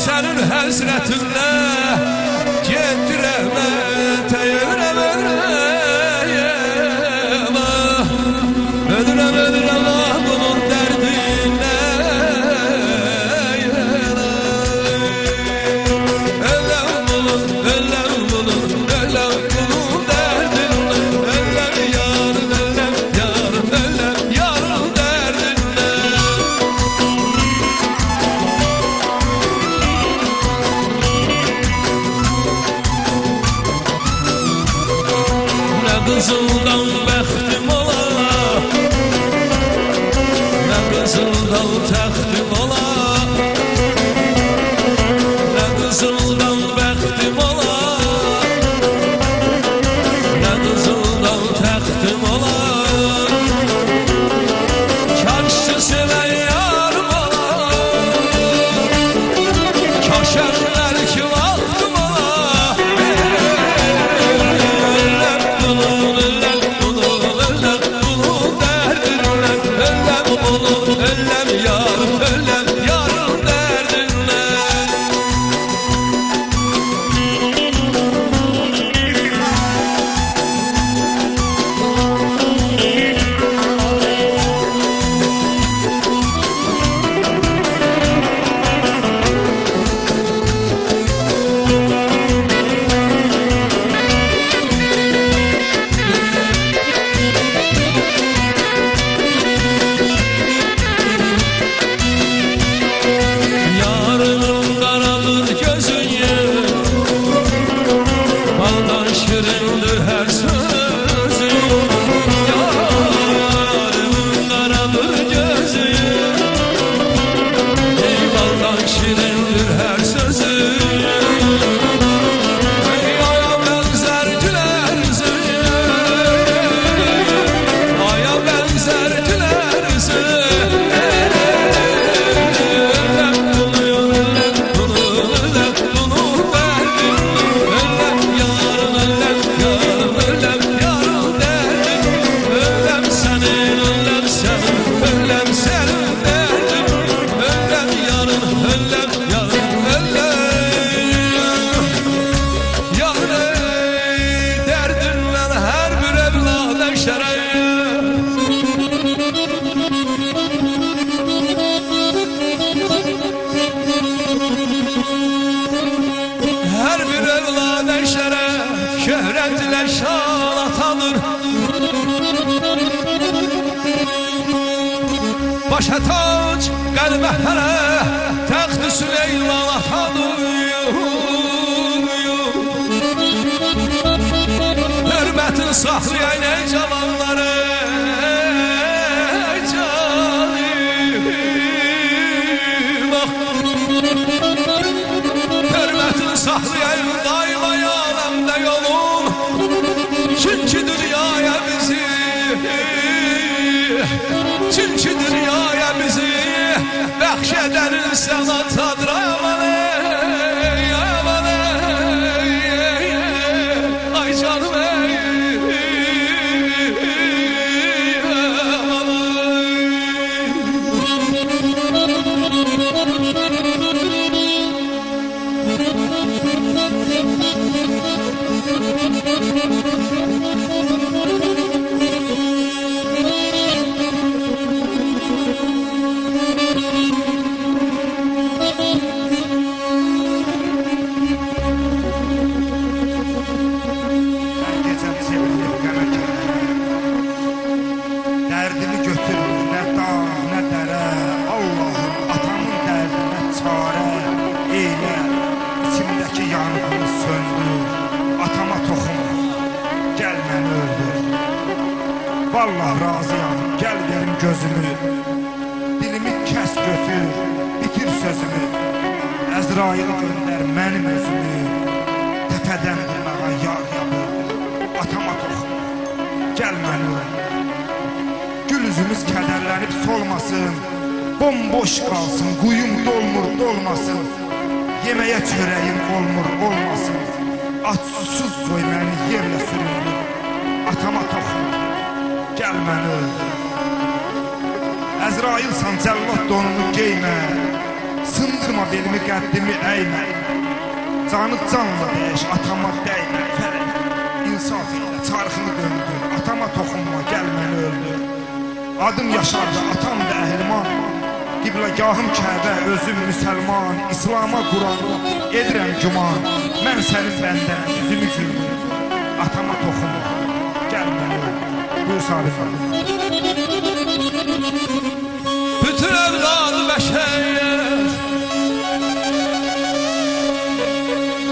Sənin həsrətinlə gedirəm təyirəm ölürəm bunun dərdinlə öləm bunun dərdinlə öləm yarın yarın dərdinlə Nə qızıldan bəxtim ola Nə qızıldan təxtim ola Nə qızıldan bəxtim ola Nə qızıldan təxtim ola Kaşçı sevən yarım ola Kaşərlər ki vaxtım ola Öləm yarım dərdinlə Şirindir her sözü Yarımın karadır gözü Ey baldan şirindir her sözü Ey aya benzer güler yüzü Aya benzer güler yüzü Her bir evlad eşere şöhret ile şan atanır Başa tac kalbe hele taxt-ı Süleyman atanır Hürmetin sahlayan ey cavanları Sahlayan daima alemde yolun Çünkü dünyaya bizi bəxşedənin sana tadıra yaman Ay canım Vallahi razıyam, gel verim gözümü Dilimi kes götür, bitir sözümü Əzrail'i gönder mənim özümü Tepeden durmağa yağ yapır Atama toxum, gel məni öldür Gül üzümüz kədərlənib solmasın Bomboş qalsın, quyum dolmur dolmasın Yeməyə çörəyim olmur olmasın Aç susuz qoy məni yerlə süründür Atama toxum Gəl məni öldür Əzrailsan cəllad donunu geymə Sındırma belimi, qəddimi əymə. Canı canla dəyəş, atama dəymə. Fələk, insaf elə, çarxını döndür. Atama toxunma, gəl məni öldür. Adım yaşardı, atam da əhliman. Qibləgahım Kəbə, özüm müsəlman. İslama, Qur'anı edirəm güman. Mən sənin bəndən, üzümü güldür. Atama toxunma, gəl məni öldür. Buyur Salih abi. Bütün evladı bəşər,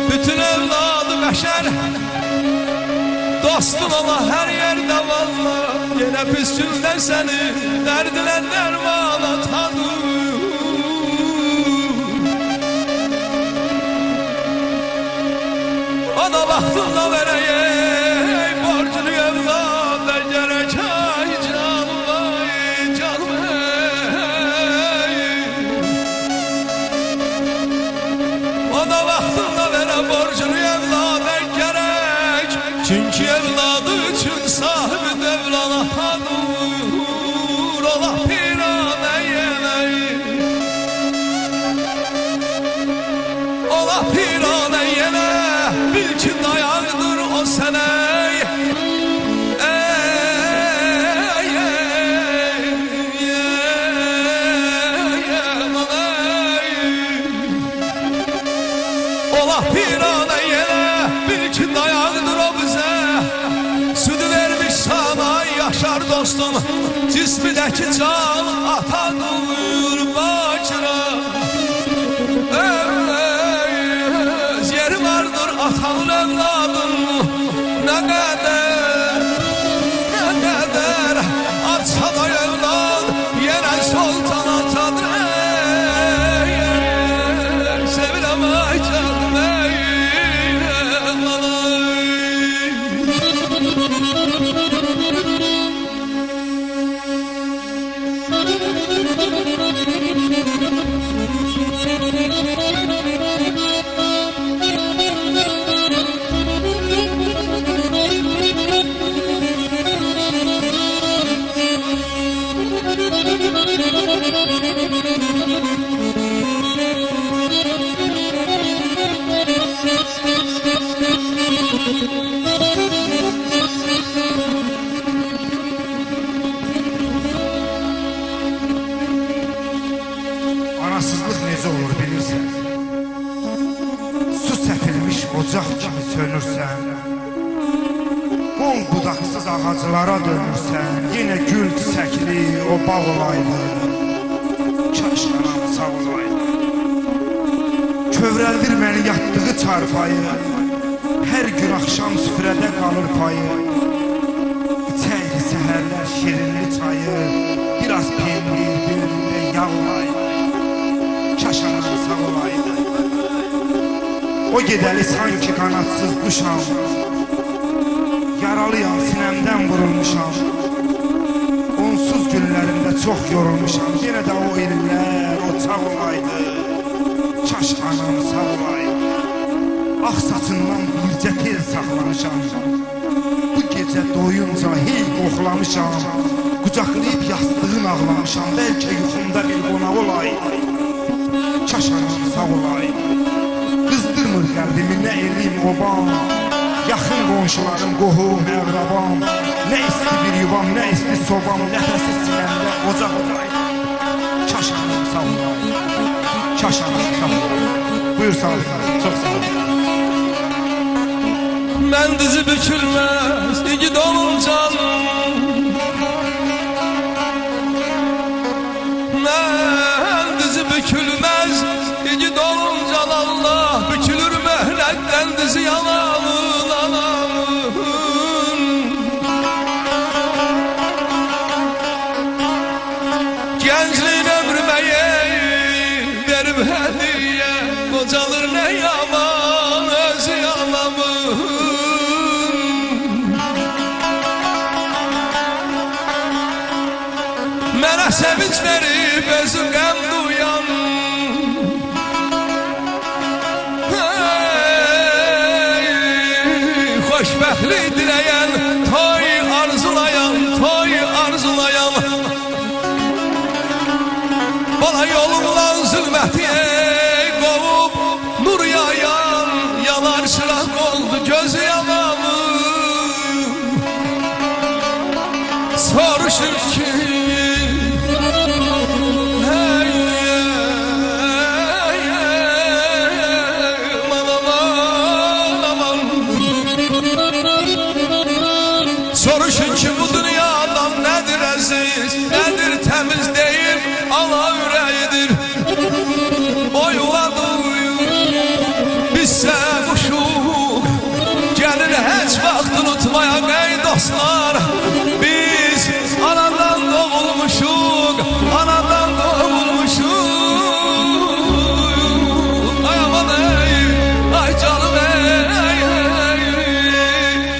bütün evladı bəşər, dostun ola hər yerdə valla. Yenə püskündən səni dərdilən dərmana tanır. Ana vaxtında verəyək borcunu evlada gərək ay canvay canvay. Ana vaxtında verə borcunu evlada gərək, çünki evladı üçün sahibi devlana tanır. Ola piranə yenək, ola piranə yenək, bil ki dayaqdır o sənək. Ola piranə yenək, bil ki dayaqdır o bizə. Südü vermiş sana yaşar dostum, cismidəki can atadır bacıra. Yeri vardır atanın evladın, nə qədər atsa da evlad, yenə sultan atadır. Sevirəm ay canım Anasızlıq necə olur bilirsən. Su səpilmiş ocaq kimi sönürsən. Qon budaqsız ağaclara dönürsən. Yenə gül çiçəkli o bağ olaydı. Kaş anam sağ olaydı. Kövrəldir məni yatdığı çarpayı. Hər gün axşam süfrədə qalır payı. İçəydi səhərlər şirinli çayı. Biraz pendir, birində yağ olaydı. Kaş anam sağ olaydı. O gedəli sanki qanadsız quşam. Yaralıyam, sinəmdən vurulmuşam. Onsuz günlərimdə çox yorulmuşam. Yenə də o illər, o çağ olaydı. Kaş anam sağ olaydı. Ağ saçından bircə tel saxlamışam. Bu gecə doyunca hey qoxlamışam. Qucaqlayıb yastığın ağlamışam. Bəlkə yuxumda bir qonaq olaydı. Kaş anam sağ olaydı. Qızdırmır qəlbimi nə eləyim obam. Yaxın qonşularım, qohum, əqrabam. Nə isti bir yuvam, nə isti sobam. Nəfəsi sinəmdə ocaq olaydı. Kaş anam sağ olaydı. Kaş anam sağ olaydı. Buyur Salih, çox sağ ol. Mən dizi bükülməz, igid olum canım. Mən dizi bükülməz, igid olum can Allah. Bükülür möhnətdən dizi yanamın anamın. Gəncliyin ömrümə verib hədiyə, qocalır nə yaman öz yanamın. Mənə sevinç verib özü qəm duyan. Xoşbəxtlik diləyən, toy arzulayan, toy arzulayan. Bana yolundan zülmət dostlar, biz anadan doğulmuşuk, anadan doğulmuşuk. Ay aman ey, ay canım ey,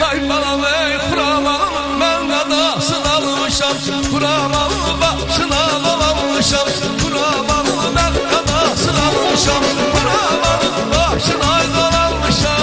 ay balam ey, Kuramanın ben qadasını almışam, Kuramanın başına dolanmışam, Kuramanın ben qadasını almışam, Kuramanın başına dolanmışam.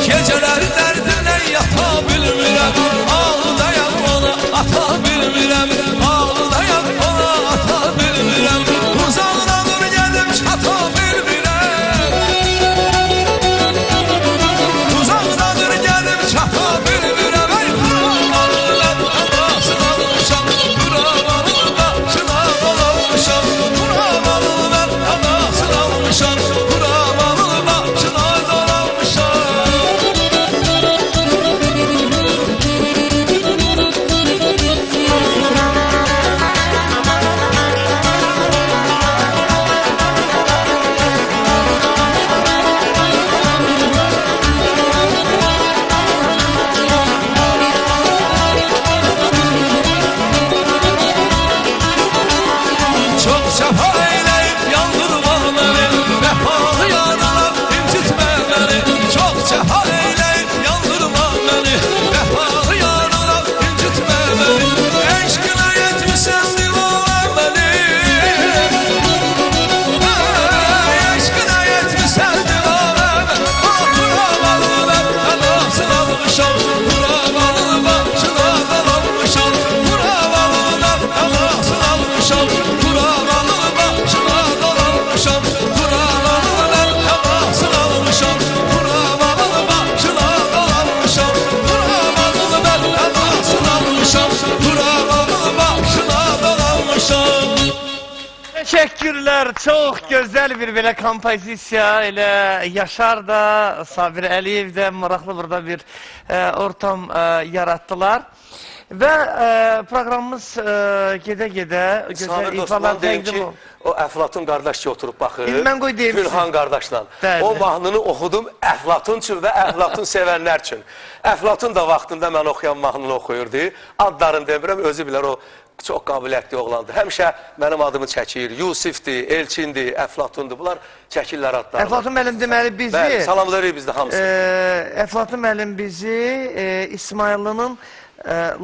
Geceler derdine yata bilmirəm, ağlayan ona ata bilmirəm, ağlayan ona ata bilmirəm, uzaqdan gəlib çata bilmirəm, uzaqdan gəlib çata bilmirəm. Ey Kuramanın mən anasını almışam, Kuramanın başına dolanmışam, Kuramanın mən anasını almışam, Kuramanın başına dolanmışam. Çok cefa eyleyip yandırma beni, vefalı yaralar incitme beni. Çok cefa eyleyip yandırma beni, vefalı yaralar incitme beni. Eşkine yetmişsen divana beni, eşkine yetmişsen divana beni. Kuramanın ben anasını almışam, Kuramanın başına dolanmışam, Kuramanın ben anasını almışam, Kuramanın başına dolanmışam, Kuramanın ben anasını almışam, Kuramanın başına dolanmışam, Kuramanın ben anasını almışam, Kuramanın başına dolanmışam. Teşekkürler. Çok güzel bir belə kompozisiya. Elə Yaşar da, Sabir Əliyev də maraqlı burada bir ortam yarattılar. Və proqramımız gedə-gedə gözəl ifalar təqdim oldu. O Əflatun qardaş ki oturub baxır. Mən qoy deyim Gülxan qardaşla. Bəli. O mahnını oxudum Əflatun üçün və Əflatun sevənlər üçün. Əflatun da vaxtında mən oxuyan mahnını oxuyurdu. Adlarını demirəm, özü bilər o çox qabiliyyətli oğlandı. Həmişə mənim adımı çəkir. Yusifdir, Elçindir, Əflatundur. Bunlar çəkirlər adlarını. Əflatun müəllim deməli bizi... Bəli, salamlarıyıq bizdə hamısı. Əflatun müəllim bizi İsmaillının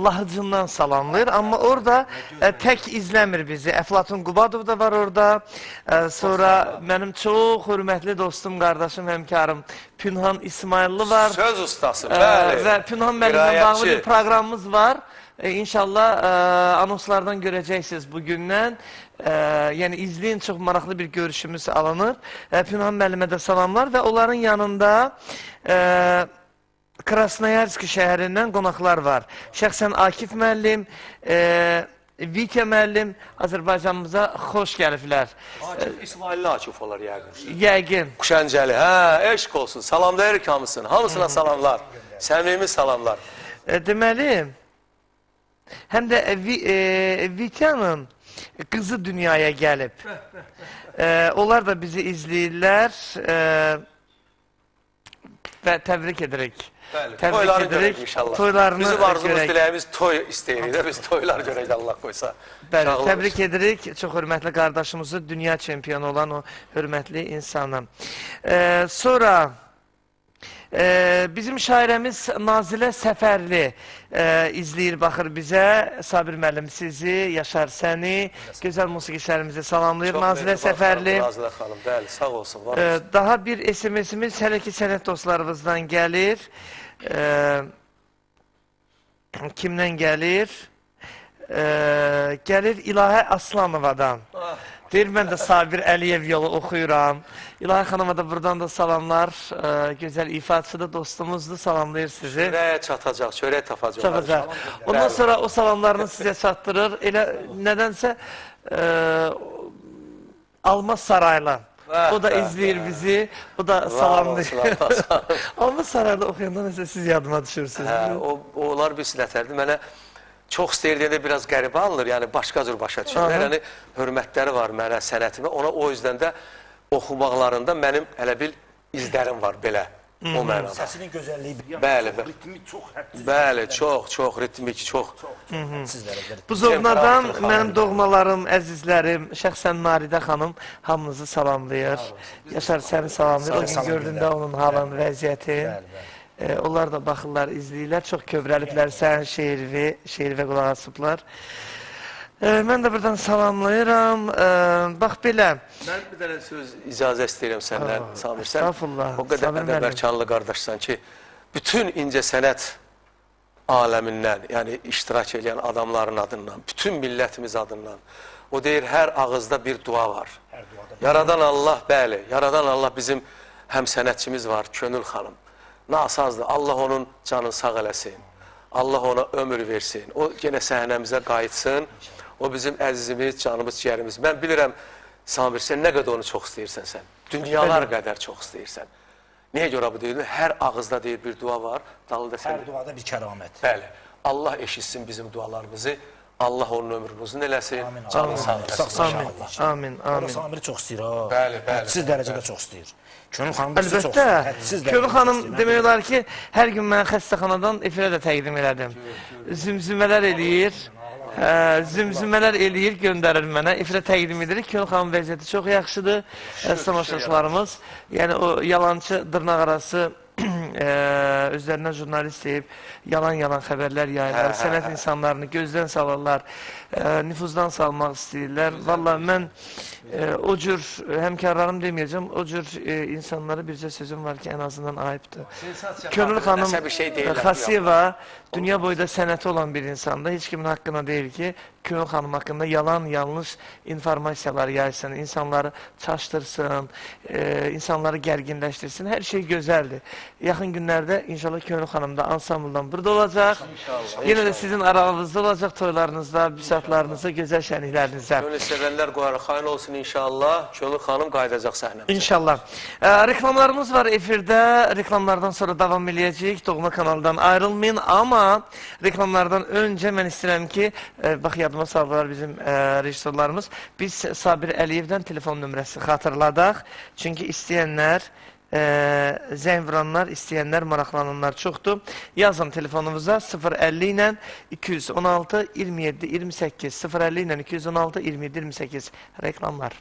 lahıcından salamlayır. Amma orada tək izləmir bizi. Əflatun Qubadov da var orada. Sonra mənim çox hörmətli dostum, qardaşım, həmkarım Pünhan İsmailli var. Söz ustası, bəli. Və Pünhan müəllimlə bağlı bir proqramımız var. İnşallah anonslardan görəcəksiniz bugündən. Yəni izləyin, çox maraqlı bir görüşümüz alınır. Pünhan müəllimə də salamlar və onların yanında Krasnoyarski şəhərindən qonaqlar var. Şəxsən Akif müəllim, Vitya müəllim Azərbaycanımıza xoş gəliblər. Akif İsmailli Akif olar yəqin. Yəqin. Kuşəncəli, hə, eşq olsun. Salamlayırıq hamısını. Hamısına salamlar. Səmimi salamlar. Deməli, həm də Vityanın qızı dünyaya gəlib. Onlar da bizi izləyirlər və təbrik edirik. Bəli, toyları görək inşallah. Bizim arzumuz, diləyimiz toy istəyirik də, biz toylar görək Allah qoysa. Bəli, təbrik edirik çox hörmətli qardaşımızı, dünya çempionu olan o hörmətli insanı. Sonra bizim şairəmiz Nazilə Səfərli izləyir, baxır bizə. Sabir müəllim sizi, Yaşar səni, gözəl musiqiçilərimizi salamlayır. Nazilə Səfərli. Nazilə xanım, bəli, sağ olsun. Daha bir SMS-imiz hələ ki sənət dostlarımızdan gəlir. Kimdən gəlir? Gəlir İlahə Aslanovadan. Deyir, mən də Sabir Əliyev yolu oxuyuram. İlahə xanıma da buradan da salamlar. Gözəl ifaçı da dostumuzdur, salamlayır sizi. Çörəyə çatacaq, çörək tapacaq. Çatacaq. Ondan sonra o salamlarını sizə çatdırır. Elə nədənsə Almaz Saraylı. O da izləyir bizi, o da salamlayır. Almaz Saraylı oxuyanda nəsə siz yadıma düşürsünüz. Onlar bir silətərdir. Mənə çox istəyirdiğində biraz qəribə alınır, yəni başqa cür başa düşürlər. Yəni, hörmətləri var mənə, sənətimə. Ona o yüzdən də oxumaqlarında mənim hələ bir izlərim var belə. O mənada. Səsinin gözəlliyi bir Bəli, ritmi çox hədsiz. Bəli, çox ritmik, çox. Bu zovnadan mənim doğmalarım, əzizlərim, şəxsən Naridə xanım hamınızı salamlayır. Yaşar səni salamlayır. O gün gördüğündə onun halını, vəziyyəti. Onlar da baxırlar, izləyirlər. Çox kövrəliblər sən şeir və qulaq asıblar. Mən də buradan salamlayıram. Bax belə. Mən bir dənə söz icazə istəyirəm səndən, Samir. Estağfurullah. O qədər ədəbərkanlı qardaşsan ki, bütün incə sənət aləmindən, yəni iştirak edən adamların adından, bütün millətimiz adından, o deyir, hər ağızda bir dua var. Yaradan Allah, bəli, yaradan Allah bizim həm sənətçimiz var, Könül xanım. Nasazdır, Allah onun canını sağ eləsin, Allah ona ömür versin, o yenə səhnəmizə qayıtsın, o bizim əzizimiz, canımız, ciyərimiz. Mən bilirəm, Samir, sən nə qədər onu çox istəyirsən sən, dünyalar qədər çox istəyirsən. Niyə görə bu deyil? Hər ağızda deyir bir dua var, dalında sən... Hər duada bir kəramət. Bəli, Allah eşitsin bizim dualarımızı, Allah onun ömrünü uzun eləsin, canını sağ eləsin. Amin, amin. Samiri çox istəyir, ha. Bəli, bəli. Hədsiz dərəcədə çox istəyir. Könül xanım da çox istəyir. Könül xanım demək olar ki, hər gün mən xəstəxanadan efirə də təqdim elədim. Zümzümələr eləyir. Zümzümələr eləyir, göndərir mənə. Efirə təqdim edirik. Könül xanım vəziyyəti çox yaxşıdır. Tamaşaçılarımız. Yəni o yalancı dırnaq arası özlərindən jurnalist deyib, yalan-yalan xəbərlər yayırlar, sənət insanlarını gözdən salırlar, nüfuzdan salmaq istəyirlər. Valla mən o cür, həmkarlarım deməyəcəm, o cür insanlara bircə sözüm var ki, ən azından ayıbdır. Könül xanım Xasiyeva dünya boyda sənəti olan bir insanda, heç kimin haqqına deyil ki, Könül xanım haqqında yalan, yanlış informasiyalar yaysın, insanları çaşdırsın, insanları gərginləşdirsin, hər şey gözəldir. Yaxın günlərdə inşallah Könül xanım da ansambldan burada olacaq. Yenə də sizin aranızda olacaq toylarınızda, büsatlarınızda, gözəl şənliklərinizdə. Könül sevənlər qoyarıq, xain olsun inşallah. Könül xanım qayıdacaq səhnəmizə. İnşallah. Reklamlarımız var efirdə. Reklamlardan sonra davam eləyəcəyik. Doğma kanaldan ayrılmayın. Amma reklamlardan öncə mən istəyirəm ki, bax yadıma saldılar bizim rejissorlarımız. Biz Sabir Əliyevdən telefon nömrəsi xatırladaq. Çünki istəyənlər, zəng vuranlar, istəyənlər, maraqlananlar çoxdur. Yazın telefonumuza 050 ilə 216 27 28 050 ilə 216 27 28 reklamlar.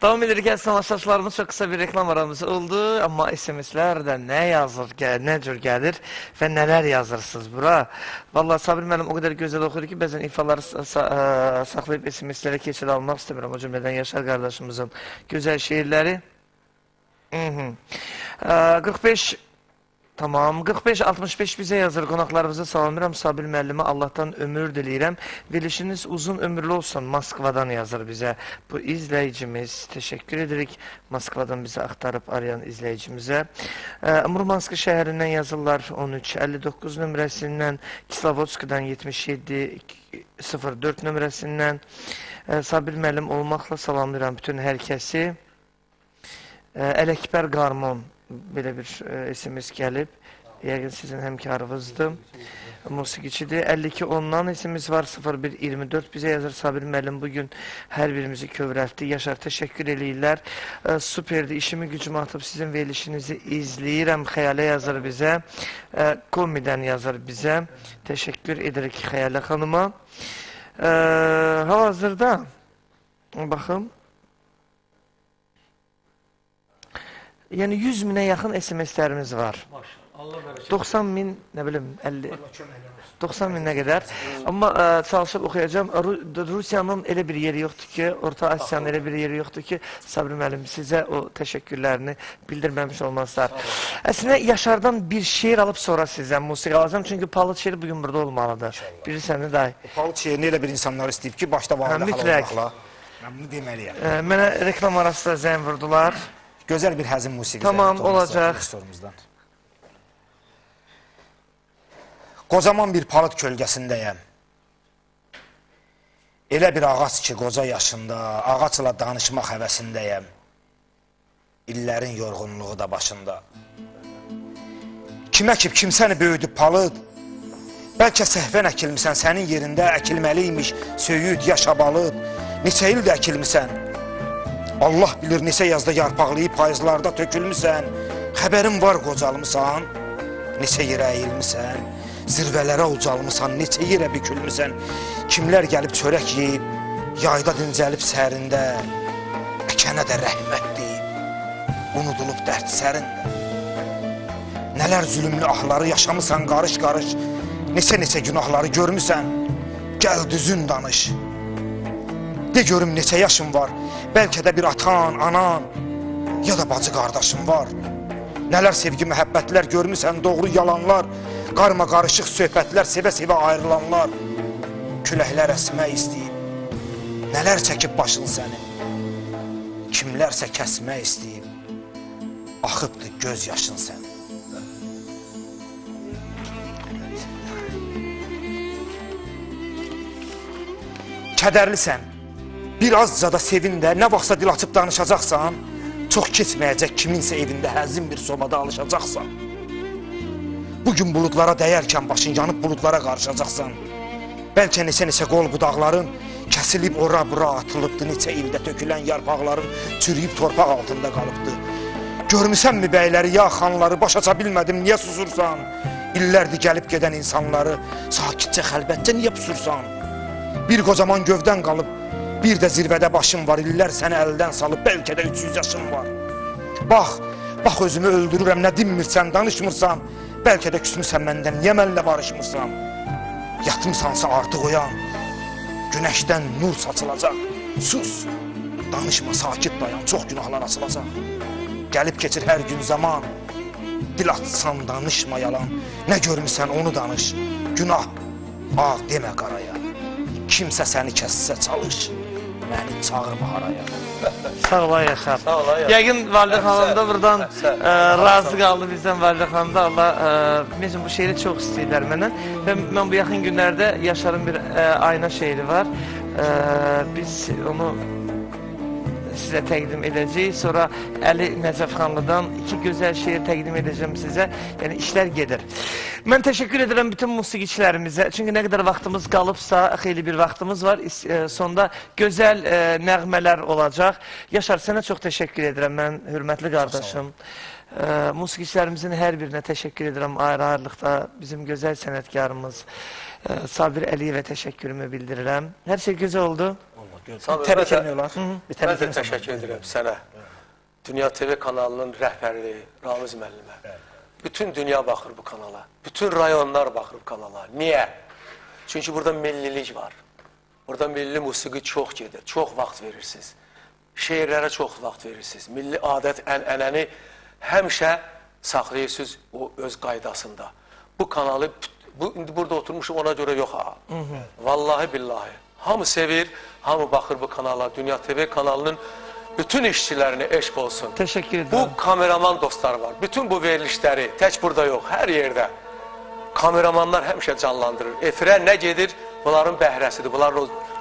Davam edirik, tamaşaçılarımız çox qısa bir reklam aramız oldu. Amma SMS-lər də nə yazır, nə cür gəlir və nələr yazırsınız bura. Vallahi Sabir müəllim o qədər gözəl oxuyur ki, bəzən ifaları saxlayıb SMS-lərə keçid almaq istəmirəm. O cümlədən Yaşar qardaşımızın gözəl şeirləri. 45 Tamam, 45-65 bizə yazır, qonaqlarımıza salamlayıram, Sabir müəllimə Allahdan ömür diləyirəm. Verilişiniz uzun ömürlü olsun, Moskvadan yazır bizə bu izləyicimiz. Təşəkkür edirik Moskvadan bizə axtarıb arayan izləyicimizə. Murmansk şəhərindən yazırlar 13-59 nömrəsindən, Kislovodskdan 77-04 nömrəsindən. Sabir müəllim olmaqla salamlayıram bütün hər kəsi. Ələkbər Qarmon. Belə bir SMS gəlib. Yəqin sizin həmkarınızdır. Musiqiçidir. 52-10-dan SMS var. 01-24 bizə yazır. Sabir müəllim bugün hər birimizi kövrəltdi. Yaşar, təşəkkür eləyirlər. Superdir. İşimi gücümü atıb sizin verilişinizi izləyirəm. Xəyalə yazır bizə. Komidən yazır bizə. Təşəkkür edirik Xəyalə xanıma. Hal-hazırda baxın. Yəni 100 minə yaxın SMS-lərimiz var. 90 min, nə bilim, 50, 90 minə qədər. Amma çalışıb oxuyacağım. Rusiyanın elə bir yeri yoxdur ki, Orta Asiyanın elə bir yeri yoxdur ki, Sabri müəllim sizə o təşəkkürlərini bildirməmiş olmazlar. Əslində, Yaşardan bir şeir alıb sonra sizdən musiqi alacağım. Çünki Palıd şeiri bugün burada olmalıdır. Bilirsən, nə day? Palıd şeirini elə bir insanlar istəyib ki, başda vaxtda olmaqla. Mən bunu deməliyəm. Mənə reklam arasında zəng vurdular. Gözəl bir həzin musiqisi. Tamam, olacaq. Qocaman bir palıd kölgəsindəyəm. Elə bir ağac ki, qoca yaşında, ağacla danışmaq həvəsindəyəm. İllərin yorğunluğu da başında. Kim əkib, kim səni böyüdüb palıd? Bəlkə səhvən əkilmisən, sənin yerində əkilməliymiş, söyüd, yaşabalıb. Neçə ildə əkilmisən? Allah bilir, neçə yazda yarpaqlayıb, payızlarda tökülmüsən. Xəbərin var, qocalmısan, neçə yerə əyilmisən. Zirvələrə ucalmısan, neçə yerə bükülmüsən. Kimlər gəlib çörək yeyib, yayda dincəlib sərində. Əkənə də rəhmət deyib, unudulub dərd sərində. Nələr zülümlü ahları yaşamısan qarış-qarış. Neçə-neçə günahları görmüsən, gəl düzün danış. De görüm neçə yaşın var, bəlkə də bir atan, anan, ya da bacı qardaşın var. Nələr sevgi, məhəbbətlər görmüsən, doğru yalanlar, qarma qarışıq söhbətlər, sevə-sevə ayrılanlar. Küləklər əsmək istəyib, nələr çəkib başın sənin, kimlərsə kəsmək istəyib, axıbdır göz yaşın sənin. Kədərlisən, bir azca da sevin də, nə vaxtsa dil açıb danışacaqsan, çox keçməyəcək kiminsə evində həzin bir sobada alışacaqsan. Bugün buludlara dəyərkən başın yanıb buludlara qarışacaqsan. Bəlkə neçə-neçə qol budaqların kəsilib ora-bura atılıbdır, neçə ildə tökülən yarpaqların çürüyüb torpaq altında qalıbdır. Görmüsənmi bəyləri, ya xanları, baş aça bilmədim, niyə susursan? İllərdir gəlib gedən insanları, sakitcə, xəlbətcə niyə pusursan? Bir qocaman gövdən qalıb, bir də zirvədə başın var, illər səni əldən salıb, bəlkə də 300 yaşın var. Bax özümü öldürürəm, nə dinmirsən, danışmırsan, bəlkə də küsmüsən məndən, niyə mənlə barışmırsan? Yatmısansa artıq oyan, günəşdən nur saçılacaq, sus, danışma, sakit dayan, çox günahlar açılacaq. Gəlib keçir hər gün zaman, dil açsan danışma yalan, nə görmüsən onu danış, günah, ağ demə qaraya. Kimsə səni kəssə çalış, məni çağırma haraya. Sağ ola Yaşar. Yəqin Validə xanım da buradan razı qaldı bizdən Validə xanım da. Allah, bizim bu şeiri çox istəyirlər mənə. Və mən bu yaxın günlərdə Yaşarın bir ayna şeiri var. Biz onu sizə təqdim edəcəyik. Sonra Əli Nəcəfxanlıdan 2 gözəl şeir təqdim edəcəm sizə. Yəni işlər gedir. Mən təşəkkür edirəm bütün musiqiçilərimizə. Çünki nə qədər vaxtımız qalıbsa, xeyli bir vaxtımız var. Sonda gözəl nəğmələr olacaq. Yaşar, sənə çox təşəkkür edirəm mən, hörmətli qardaşım. Musiqiçilərimizin hər birinə təşəkkür edirəm ayrı-ayrılıqda. Bizim gözəl sənətkarımız Sabir Əliyevə təşəkkürümü bildirirəm. Hər şey gözəl oldu. Təbrik etmiyorlar. Mən də təşəkkür edirəm sənə. Dünya TV kanalının rəhbəri Ramiz müəllimə. Bütün dünya baxır bu kanala. Bütün rayonlar baxır bu kanala. Niyə? Çünki burada millilik var. Burada milli musiqi çox gedir. Çox vaxt verirsiniz. Şeirlərə çox vaxt verirsiniz. Milli adət, ənənəni həmişə saxlayırsınız o öz qaydasında. Bu kanalı, indi burada oturmuşum ona görə yox ha. Vallahi billahi. Hamı sevir, hamı baxır bu kanala. Dünya TV kanalının bütün işçilərinə eşq olsun. Təşəkkür edirəm. Bu kameraman dostlar var. Bütün bu verilişləri, tək burada yox, hər yerdə kameramanlar həmişə canlandırır. Efirə nə gedir? Bunların bəhrəsidir. Bunlar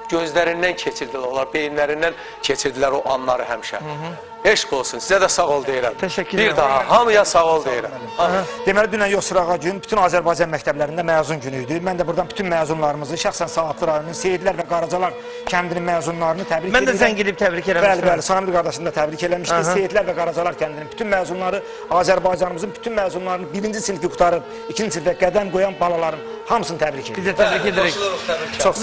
gözlərindən keçirdilər, onlar beyinlərindən keçirdilər o anları həmişə. Eşq olsun, sizə də sağ ol deyirəm. Təşəkkür edirəm. Bir daha, hamıya sağ ol deyirəm. Deməli, dünən Yosrağa gün bütün Azərbaycan məktəblərində məzun günü idi. Mən də buradan bütün məzunlarımızı, şəxsən Saatlı rayonunun Seyidlər və Qaracalar kəndinin məzunlarını təbrik edirəm. Mən də zəng edib təbrik eləmişdim. Bəli, Samir qardaşını da təbrik eləmişdi. Seyidlər və Qaracalar kəndinin bütün məzunları, Azərbaycanımızın bütün məzunlarını 1-ci sinfi qutarıb, 2-ci sinfə qədəm qoyan balaların hamısını təbrik edirik. Biz də təbrik edirik.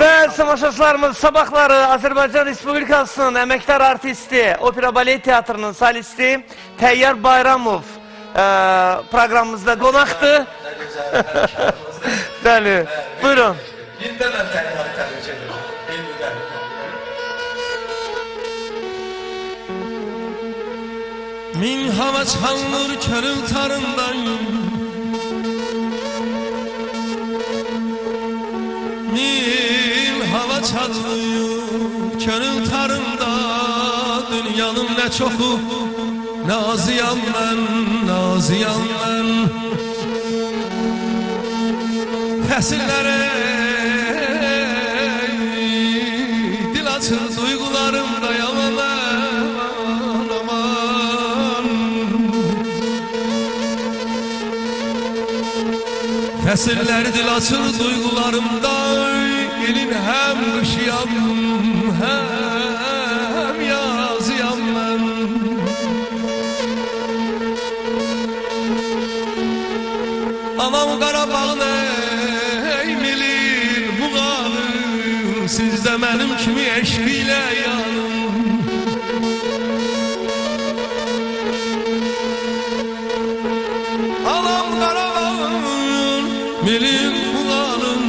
Və samaşaçılarımız sabahları Azərbaycan Respublikasının əməkdar artisti, opera balet teatrının solisti Təyyar Bayramov proqramımızda qonaqdır. Bəli, buyurun. Yine mən Təyyarı təbrik edirəm. Min hava çalınır körün tarından, min hava çalınır körün tarında, dünyanın ne çoxu naziyam mən, naziyam mən. fəsillərə dil açır duyğularımda yaman aman. Fəsillər dil açır duyğularımda, elin həm qışıyam, həm yazıyam mən. Anam Qarabağın eymilir buğanı, siz də mənim kimi eşq ilə yanın. Anam Qarabağın milir buğanın,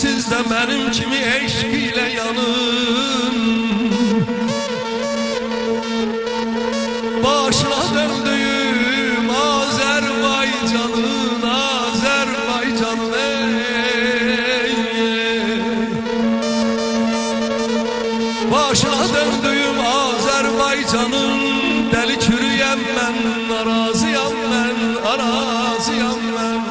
siz də mənim kimi eşq ilə yanın. Başına döndüyüm Azərbaycanın, Azərbaycanın ey. Başına döndüyüm Azərbaycanın, dəli kürüyəm mən, araziyam mən, araziyam mən.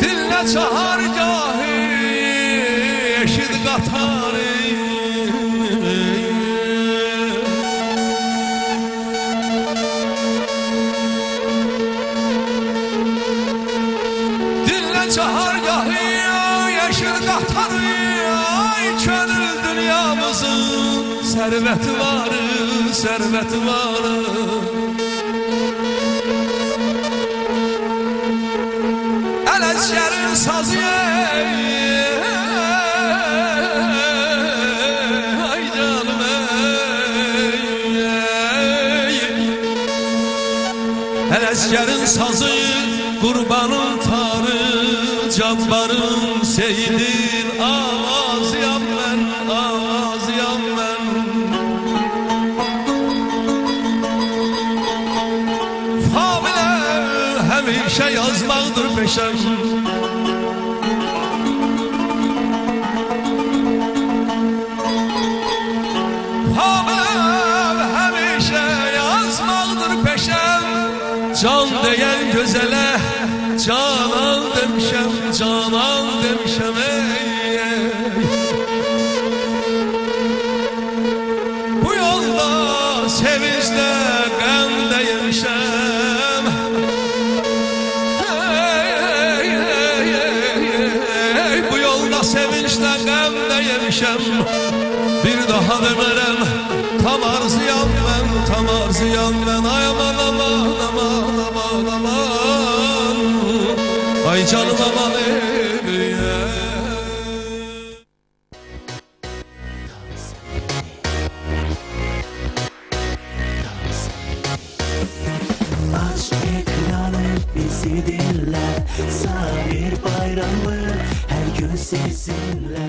Dinlə çahargahı, eşid qatarı, çahargahı, yeşil qatarı, ay könül dünyamızın sərvəti varı, sərvəti varı. Ələzgərin sazı, ay canım ey. Ələzgərin sazı, qurbanın tarı, Cabbarın seyidir, avazıyam mən, avazıyam mən. Familə həmişə yazmaqdır peşəm. Familə həmişə yazmaqdır peşəm. Can deyən gözələ canan demişəm, canan demişəm ey. Bu yolda sevinclə qəm də yemişəm. Bu yolda sevinclə qəm də yemişəm. Bir daha demərəm, tam arzıyam mən, tam arzıyam mən. Ay aman aman aman aman aman, ay canım aman ey. Aç ekranı bizi dinle, Samir Bayramı her gün sizinle.